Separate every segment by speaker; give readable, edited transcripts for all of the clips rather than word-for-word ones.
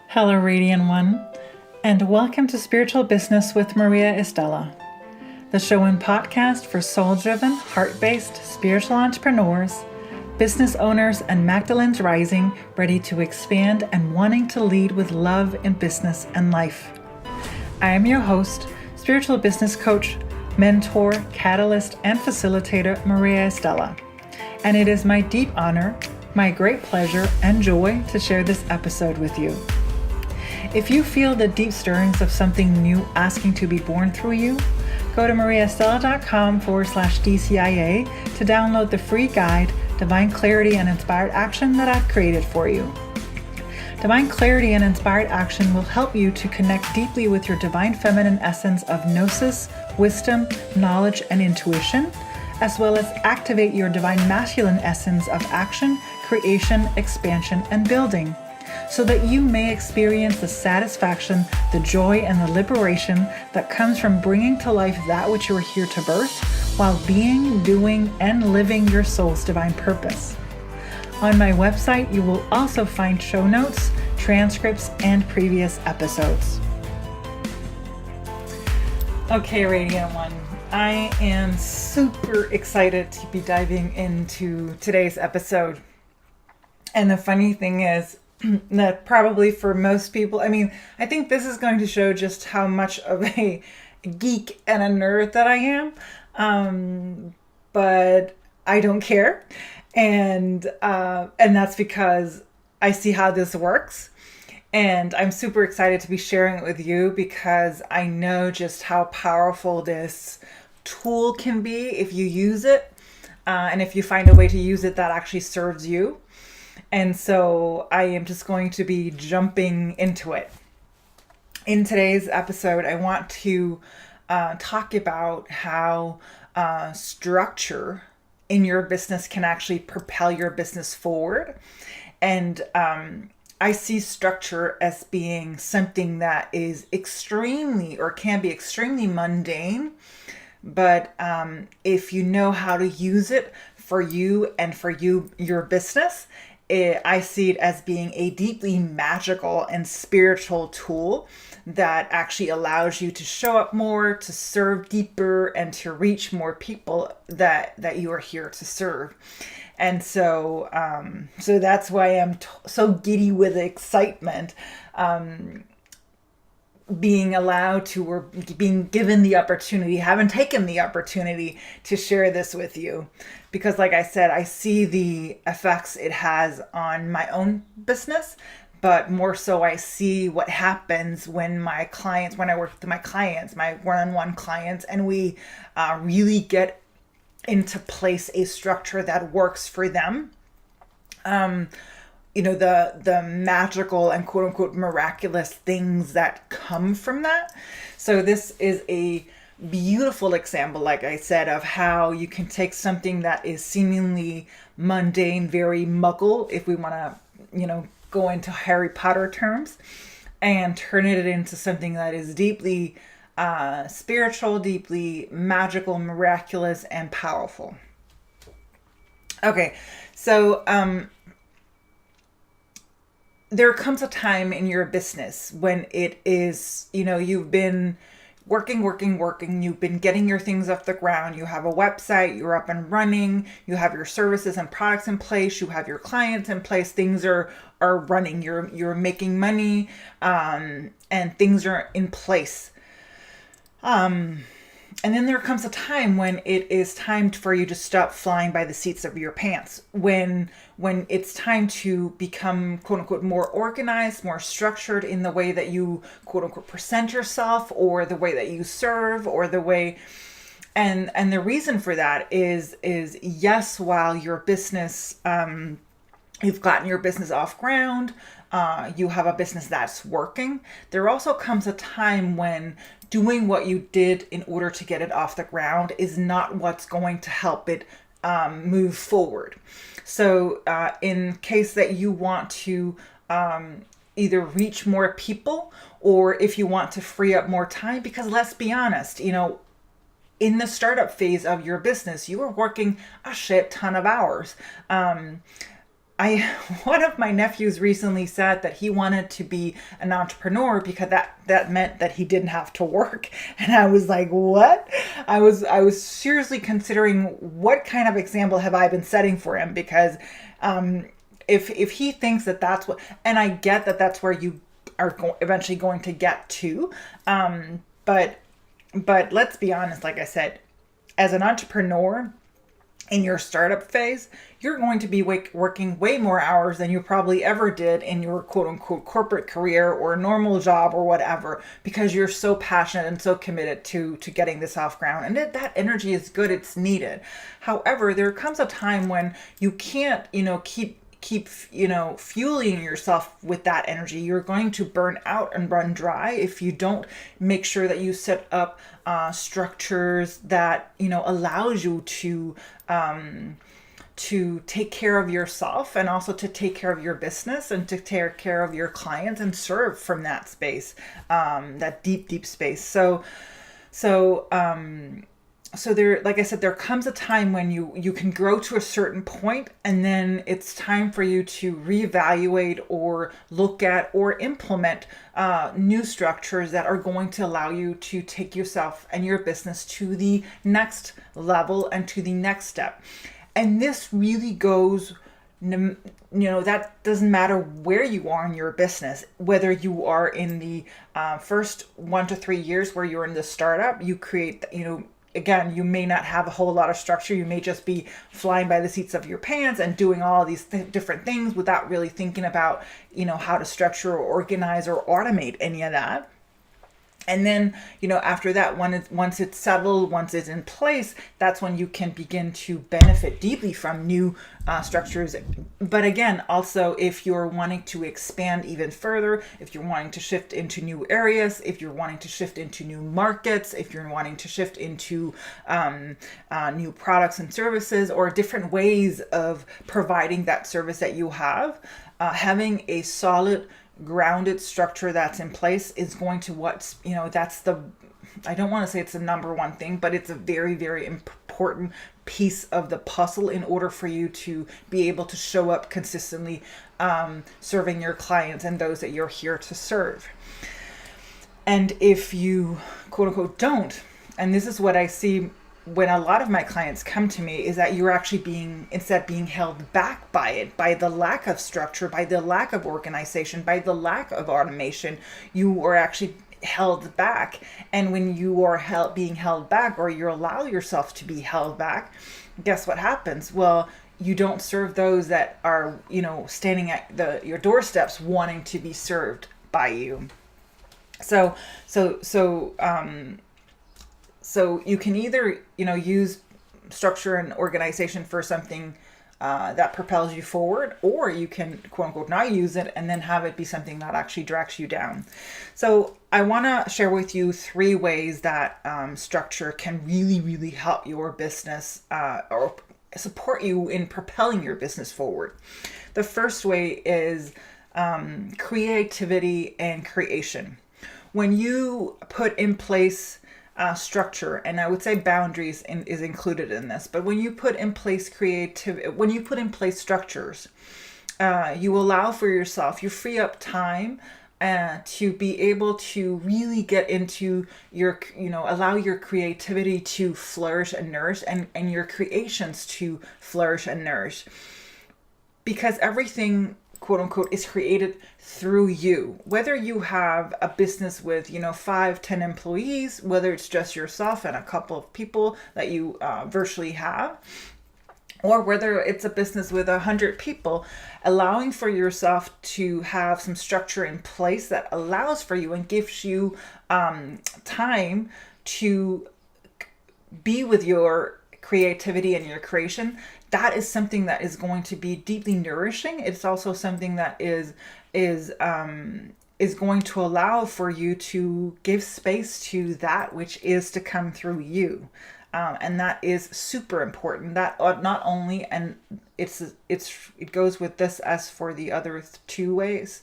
Speaker 1: Hello, Radiant One, and welcome to Spiritual Business with Mariaestela, the show and podcast for soul-driven, heart-based spiritual entrepreneurs, business owners, and Magdalene's rising, ready to expand and wanting to lead with love in business and life. I am your host, spiritual business coach, mentor, catalyst, and facilitator, Mariaestela, and it is my deep honor, my great pleasure, and joy to share this episode with you. If you feel the deep stirrings of something new asking to be born through you, go to mariaestela.com/DCIA to download the free guide, Divine Clarity and Inspired Action, that I've created for you. Divine Clarity and Inspired Action will help you to connect deeply with your divine feminine essence of gnosis, wisdom, knowledge, and intuition, as well as activate your divine masculine essence of action, creation, expansion, and building, so that you may experience the satisfaction, the joy, and the liberation that comes from bringing to life that which you are here to birth, while being, doing, and living your soul's divine purpose. On my website, you will also find show notes, transcripts, and previous episodes. Okay, Radiant One, I am super excited to be diving into today's episode. And the funny thing is, that probably for most people, I think this is going to show just how much of a geek and a nerd that I am. But I don't care. And that's because I see how this works. And I'm super excited to be sharing it with you because I know just how powerful this tool can be if you use it. And if you find a way to use it that actually serves you. And so I am just going to be jumping into it. In today's episode, I want to talk about how structure in your business can actually propel your business forward. And I see structure as being something that is extremely, or can be extremely mundane. But if you know how to use it for you and for your business, I see it as being a deeply magical and spiritual tool that actually allows you to show up more, to serve deeper, and to reach more people that you are here to serve. And so that's why I'm so giddy with excitement, being allowed to, or being given the opportunity, haven't taken the opportunity to share this with you. Because like I said, I see the effects it has on my own business, but more so I see what happens when I work with my clients, my one-on-one clients, and we really get into place a structure that works for them. The magical and quote unquote miraculous things that come from that. So this is a beautiful example, like I said, of how you can take something that is seemingly mundane, very muggle, if we want to, go into Harry Potter terms, and turn it into something that is deeply spiritual, deeply magical, miraculous, and powerful. Okay, so there comes a time in your business when it is, you've been working, you've been getting your things off the ground, you have a website, you're up and running, you have your services and products in place, you have your clients in place, things are running, you're making money, and things are in place. And then there comes a time when it is time for you to stop flying by the seats of your pants. When it's time to become, quote unquote, more organized, more structured in the way that you, quote unquote, present yourself, or the way that you serve, or the way. And the reason for that is yes, while your business, you've gotten your business off ground, you have a business that's working, there also comes a time when doing what you did in order to get it off the ground is not what's going to help it move forward. So in case that you want to either reach more people, or if you want to free up more time, because let's be honest, in the startup phase of your business, you are working a shit ton of hours. I one of my nephews recently said that he wanted to be an entrepreneur because that meant that he didn't have to work. And I was like, what? I was seriously considering what kind of example have I been setting for him, because if he thinks that that's what, and I get that that's where you are eventually going to get to, but let's be honest, like I said, as an entrepreneur in your startup phase, you're going to be working way more hours than you probably ever did in your quote unquote corporate career or normal job or whatever, because you're so passionate and so committed to getting this off ground. And that energy is good, it's needed. However, there comes a time when you can't, keep fueling yourself with that energy. You're going to burn out and run dry if you don't make sure that you set up structures that allows you to take care of yourself, and also to take care of your business, and to take care of your clients and serve from that space, that deep space. So there, like I said, there comes a time when you can grow to a certain point, and then it's time for you to reevaluate or look at or implement new structures that are going to allow you to take yourself and your business to the next level and to the next step. And this really goes, that doesn't matter where you are in your business, whether you are in the first 1 to 3 years where you're in the startup, you create, again, you may not have a whole lot of structure. You may just be flying by the seats of your pants and doing all these different things without really thinking about, how to structure or organize or automate any of that. And then, after that, once it's settled, once it's in place, that's when you can begin to benefit deeply from new structures. But again, also, if you're wanting to expand even further, if you're wanting to shift into new areas, if you're wanting to shift into new markets, if you're wanting to shift into new products and services, or different ways of providing that service that you have, having a solid grounded structure that's in place is going to that's I don't want to say it's the number one thing, but it's a very, very important piece of the puzzle in order for you to be able to show up consistently, serving your clients and those that you're here to serve. And if you quote unquote don't, and this is what I see when a lot of my clients come to me, is that you're actually instead being held back by it, by the lack of structure, by the lack of organization, by the lack of automation. You are actually held back. And when you are being held back, or you allow yourself to be held back, guess what happens? Well, you don't serve those that are, standing at your doorsteps wanting to be served by you. So you can either, use structure and organization for something that propels you forward, or you can quote unquote not use it and then have it be something that actually drags you down. So I want to share with you 3 ways that structure can really, really help your business or support you in propelling your business forward. The first way is creativity and creation. When you put in place structure, and I would say boundaries is included in this, but when you put in place structures, you allow for yourself, you free up time to be able to really get into your, allow your creativity to flourish and nourish, and your creations to flourish and nourish, because everything quote unquote is created through you. Whether you have a business with 5-10 employees, whether it's just yourself and a couple of people that you virtually have, or whether it's a business with 100 people, allowing for yourself to have some structure in place that allows for you and gives you time to be with your creativity and your creation, that is something that is going to be deeply nourishing. It's also something that is going to allow for you to give space to that which is to come through you. And that is super important. That not only, and it goes with this as for the other 2 ways.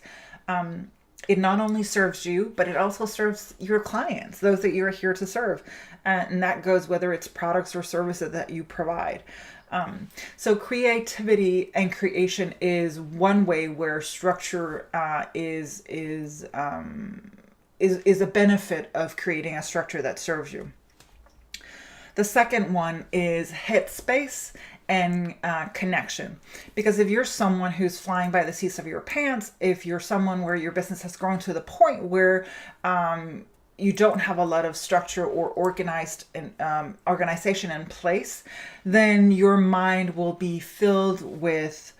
Speaker 1: It not only serves you, but it also serves your clients, those that you're here to serve. And that goes whether it's products or services that you provide. So creativity and creation is one way where structure is a benefit of creating a structure that serves you. The second one is headspace and connection. Because if you're someone who's flying by the seats of your pants, if you're someone where your business has grown to the point where you don't have a lot of structure or organization in place, then your mind will be filled with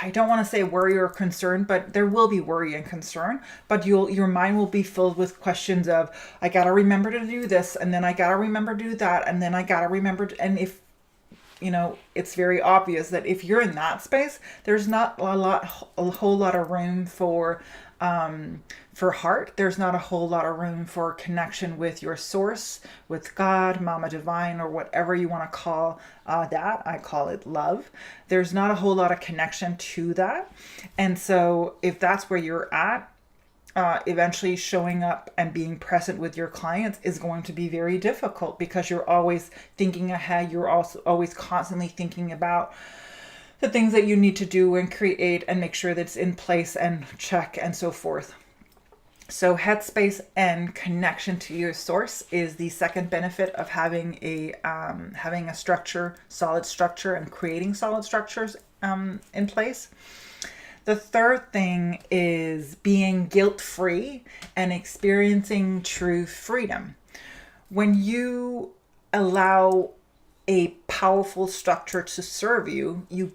Speaker 1: I don't want to say worry or concern, but there will be worry and concern. But your mind will be filled with questions of, I gotta remember to do this, and then I gotta remember to do that, and then I gotta remember and if it's very obvious that if you're in that space, there's not a whole lot of room for heart. There's not a whole lot of room for connection with your source, with God, Mama Divine, or whatever you want to call that. I call it love. There's not a whole lot of connection to that. And so if that's where you're at, eventually showing up and being present with your clients is going to be very difficult, because you're always thinking ahead. You're also always constantly thinking about the things that you need to do and create and make sure that it's in place and check and so forth. So headspace and connection to your source is the second benefit of having a structure, solid structure, and creating solid structures in place. The third thing is being guilt-free and experiencing true freedom. When you allow a powerful structure to serve you, you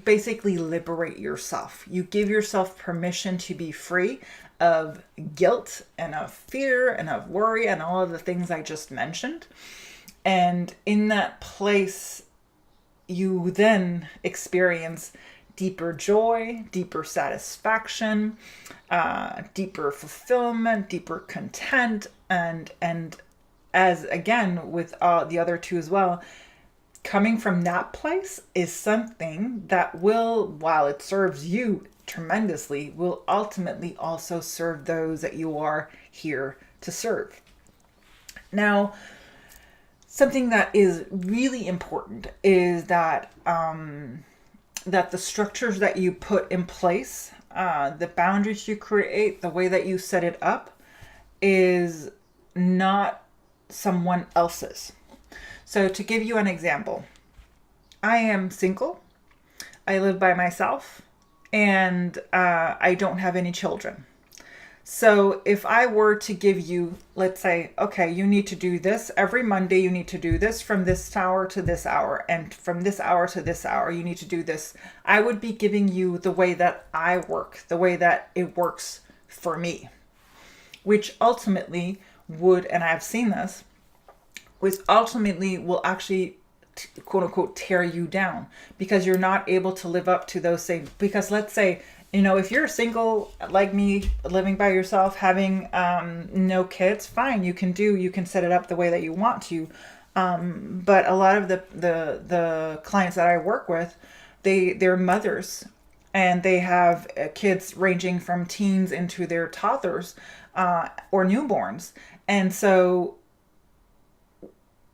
Speaker 1: basically liberate yourself. You give yourself permission to be free of guilt and of fear and of worry and all of the things I just mentioned. And in that place, you then experience deeper joy, deeper satisfaction, deeper fulfillment, deeper content, and as again with the other two as well, coming from that place is something that will, while it serves you tremendously, will ultimately also serve those that you are here to serve. Now, something that is really important is that that the structures that you put in place, the boundaries you create, the way that you set it up, is not someone else's. So to give you an example, I am single, I live by myself, and I don't have any children. So if I were to give you, let's say, okay, you need to do this every Monday, you need to do this from this hour to this hour, and from this hour to this hour, you need to do this. I would be giving you the way that I work, the way that it works for me, which ultimately would, and I've seen this, which ultimately will actually quote unquote tear you down, because you're not able to live up to those same, because let's say, if you're single like me, living by yourself, having no kids, fine, you can set it up the way that you want to. But a lot of the clients that I work with, they're mothers, and they have kids ranging from teens into their toddlers or newborns. And so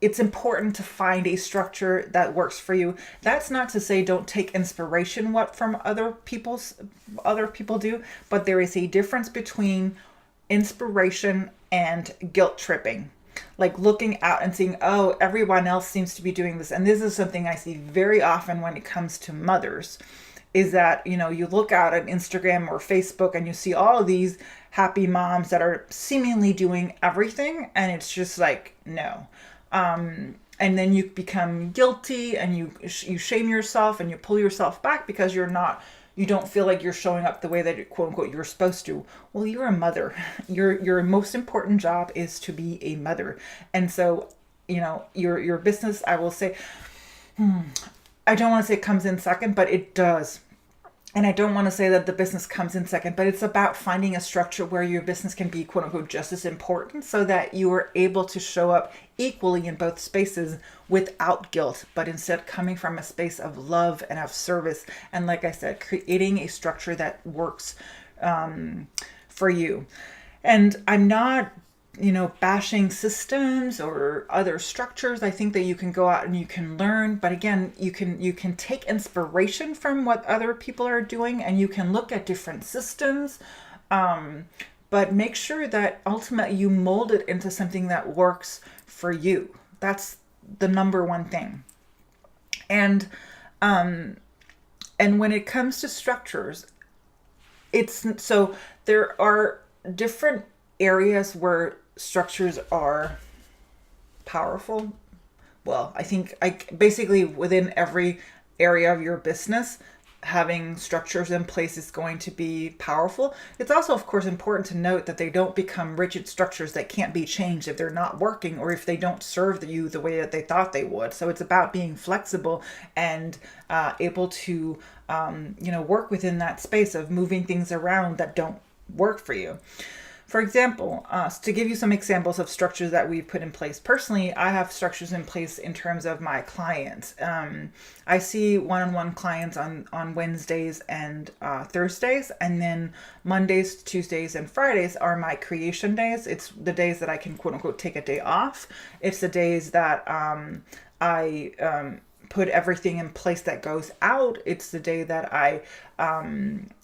Speaker 1: it's important to find a structure that works for you. That's not to say don't take inspiration what from other people do, but there is a difference between inspiration and guilt tripping. Like looking out and seeing, oh, everyone else seems to be doing this. And this is something I see very often when it comes to mothers, is that, you look out at Instagram or Facebook and you see all of these happy moms that are seemingly doing everything. And it's just like, no. And then you become guilty and you shame yourself and you pull yourself back because you don't feel like you're showing up the way that quote unquote you're supposed to. Well, you're a mother. Your most important job is to be a mother. And so, your business, I will say, I don't want to say it comes in second, but it does. And I don't want to say that the business comes in second, but it's about finding a structure where your business can be quote unquote just as important, so that you are able to show up equally in both spaces without guilt, but instead coming from a space of love and of service. And like I said, creating a structure that works for you. And I'm not bashing systems or other structures. I think that you can go out and you can learn, but again, you can take inspiration from what other people are doing, and you can look at different systems, but make sure that ultimately you mold it into something that works for you. That's the number one thing. And when it comes to structures, so there are different areas where structures are powerful. Well, I think basically within every area of your business, having structures in place is going to be powerful. It's also, of course, important to note that they don't become rigid structures that can't be changed if they're not working or if they don't serve you the way that they thought they would. So it's about being flexible and able to, work within that space of moving things around that don't work for you. For example, to give you some examples of structures that we've put in place. Personally, I have structures in place in terms of my clients. I see one-on-one clients on Wednesdays and Thursdays, and then Mondays, Tuesdays, and Fridays are my creation days. It's the days that I can quote unquote take a day off. It's the days that I put everything in place that goes out. It's the day that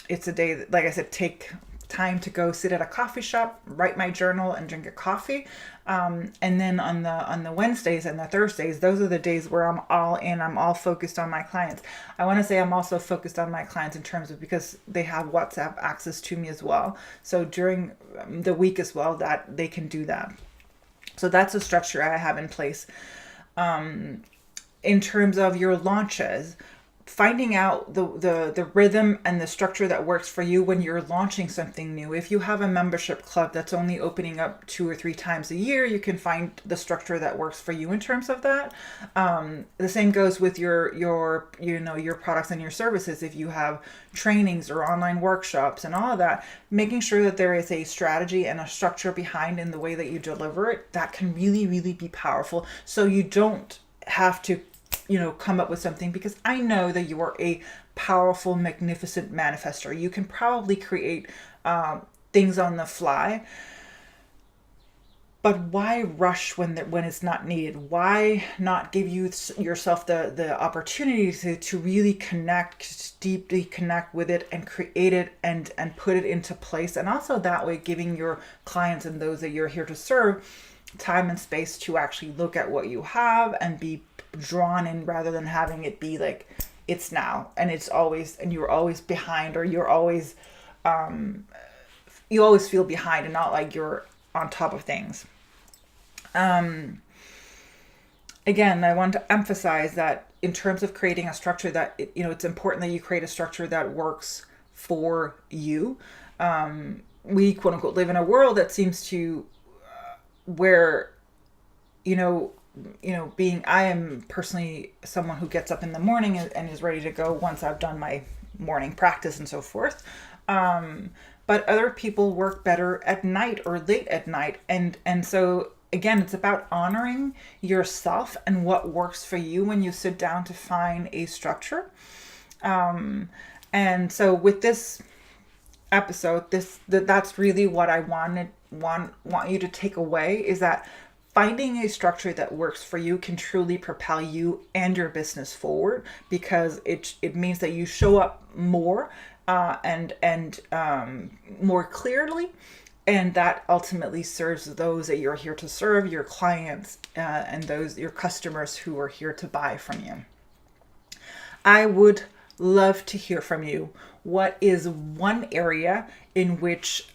Speaker 1: it's a day that, like I said, take time to go sit at a coffee shop, write my journal, and drink a coffee. And then on the Wednesdays and the Thursdays, those are the days where I'm all in. I'm all focused on my clients. I want to say I'm also focused on my clients in terms of because they have WhatsApp access to me as well. So during the week as well, that they can do that. So that's a structure I have in place. In terms of your launches, finding out the rhythm and the structure that works for you when you're launching something new. If you have a membership club that's only opening up 2 or 3 times a year, you can find the structure that works for you in terms of that. The same goes with your products and your services. If you have trainings or online workshops and all of that, making sure that there is a strategy and a structure behind in the way that you deliver it, that can really, really be powerful. So you don't have to come up with something, because I know that you are a powerful, magnificent manifestor. You can probably create things on the fly, but why rush when it's not needed? Why not give yourself the opportunity to really deeply connect with it and create it and put it into place, and also that way giving your clients and those that you're here to serve time and space to actually look at what you have and be drawn in, rather than having it be like it's now and you're always behind, or you're always you always feel behind and not like you're on top of things. Again, I want to emphasize that in terms of creating a structure that it's important that you create a structure that works for you. We quote unquote live in a world that seems to where I am personally someone who gets up in the morning and is ready to go once I've done my morning practice and so forth. But other people work better at night or late at night. And so again, it's about honoring yourself and what works for you when you sit down to find a structure. And so with this episode, that's really what I want you to take away, is that finding a structure that works for you can truly propel you and your business forward, because it means that you show up more and more clearly, and that ultimately serves those that you're here to serve, your clients, and those your customers who are here to buy from you. I would love to hear from you. What is one area in which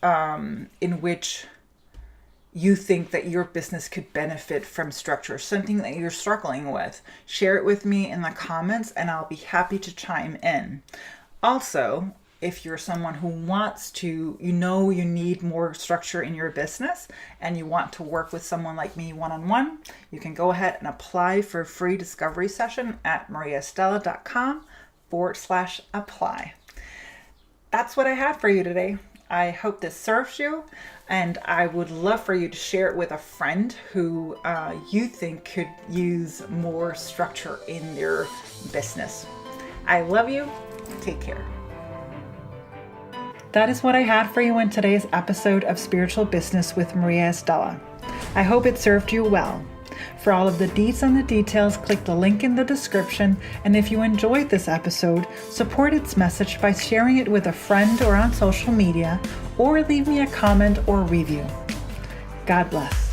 Speaker 1: you think that your business could benefit from structure, something that you're struggling with? Share it with me in the comments and I'll be happy to chime in. Also, if you're someone who wants to, you need more structure in your business and you want to work with someone like me one-on-one, you can go ahead and apply for a free discovery session at mariaestela.com/apply. That's what I have for you today. I hope this serves you, and I would love for you to share it with a friend who you think could use more structure in their business. I love you. Take care. That is what I had for you in today's episode of Spiritual Business with Mariaestela. I hope it served you well. For all of the deets and the details, click the link in the description. And if you enjoyed this episode, support its message by sharing it with a friend or on social media, or leave me a comment or review. God bless.